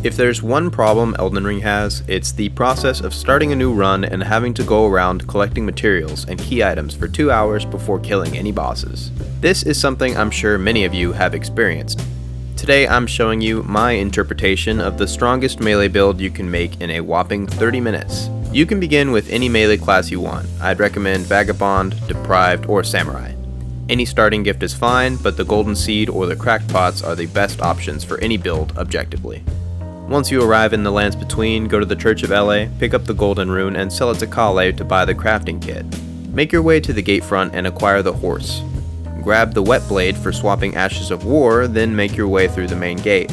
If there's one problem Elden Ring has, it's the process of starting a new run and having to go around collecting materials and key items for 2 hours before killing any bosses. This is something I'm sure many of you have experienced. Today I'm showing you my interpretation of the strongest melee build you can make in a whopping 30 minutes. You can begin with any melee class you want. I'd recommend Vagabond, Deprived, or Samurai. Any starting gift is fine, but the Golden Seed or the Cracked Pots are the best options for any build objectively. Once you arrive in the lands between, go to the Church of LA, pick up the Golden Rune, and sell it to Kale to buy the crafting kit. Make your way to the gate front and acquire the horse. Grab the Wet Blade for swapping Ashes of War, then make your way through the main gate.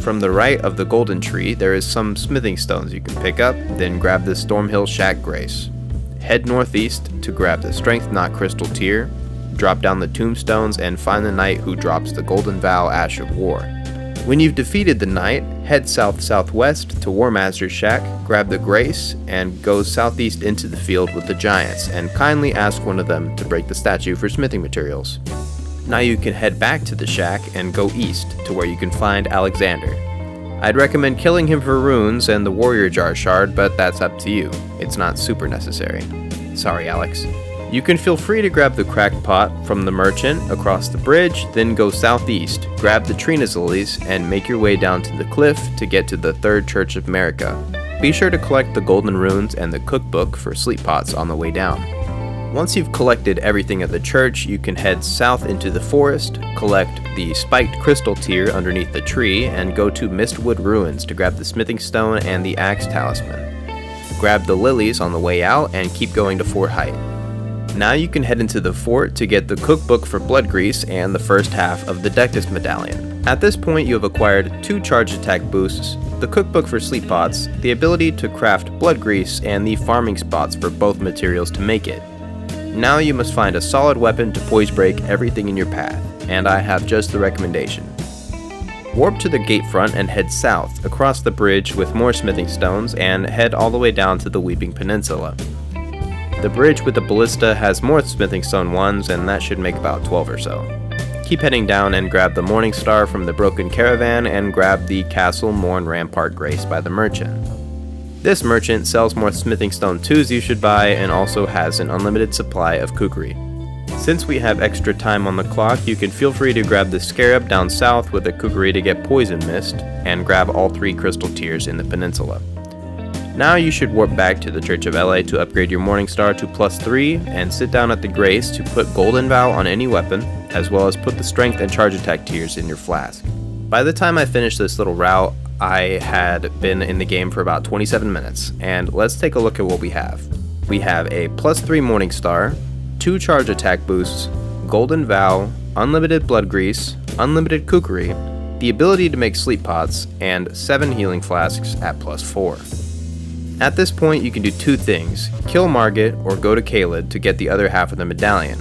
From the right of the Golden Tree, there is some smithing stones you can pick up, then grab the Stormhill Shack Grace. Head northeast to grab the Strength Knot Crystal Tier, drop down the tombstones, and find the knight who drops the Golden Vow Ash of War. When you've defeated the knight, head south-southwest to War Master's Shack, grab the Grace, and go southeast into the field with the giants, and kindly ask one of them to break the statue for smithing materials. Now you can head back to the shack and go east to where you can find Alexander. I'd recommend killing him for runes and the Warrior Jar Shard, but that's up to you. It's not super necessary. Sorry, Alex. You can feel free to grab the Cracked Pot from the merchant across the bridge, then go southeast, grab the Trina's Lilies, and make your way down to the cliff to get to the Third Church of America. Be sure to collect the Golden Runes and the cookbook for sleep pots on the way down. Once you've collected everything at the church, you can head south into the forest, collect the Spiked Crystal Tier underneath the tree, and go to Mistwood Ruins to grab the Smithing Stone and the Axe Talisman. Grab the lilies on the way out and keep going to Fort Height. Now you can head into the fort to get the cookbook for blood grease and the first half of the Dectus medallion. At this point you have acquired 2 charge attack boosts, the cookbook for sleep pots, the ability to craft blood grease, and the farming spots for both materials to make it. Now you must find a solid weapon to poise break everything in your path, and I have just the recommendation. Warp to the gate front and head south, across the bridge with more smithing stones, and head all the way down to the Weeping Peninsula. The bridge with the ballista has more smithing stone ones, and that should make about 12 or so. Keep heading down and grab the Morning Star from the Broken Caravan, and grab the Castle Morn Rampart Grace by the merchant. This merchant sells more smithing stone 2s you should buy, and also has an unlimited supply of kukri. Since we have extra time on the clock, you can feel free to grab the Scarab down south with a kukri to get Poison Mist, and grab all 3 crystal tiers in the peninsula. Now you should warp back to the Church of LA to upgrade your Morning Star to +3, and sit down at the Grace to put Golden Vow on any weapon, as well as put the Strength and Charge Attack tiers in your flask. By the time I finished this little route, I had been in the game for about 27 minutes, and let's take a look at what we have. We have a +3 Morning Star, 2 Charge Attack boosts, Golden Vow, unlimited blood grease, unlimited kukri, the ability to make sleep pots, and 7 healing flasks at +4. At this point, you can do 2 things, kill Margit or go to Caelid to get the other half of the medallion.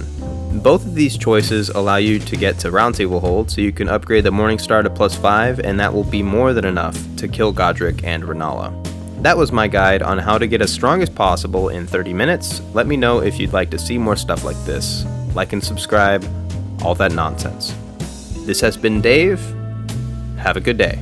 Both of these choices allow you to get to Round Table Hold, so you can upgrade the Morning Star to +5, and that will be more than enough to kill Godric and Renala. That was my guide on how to get as strong as possible in 30 minutes. Let me know if you'd like to see more stuff like this. Like and subscribe, all that nonsense. This has been Dave. Have a good day.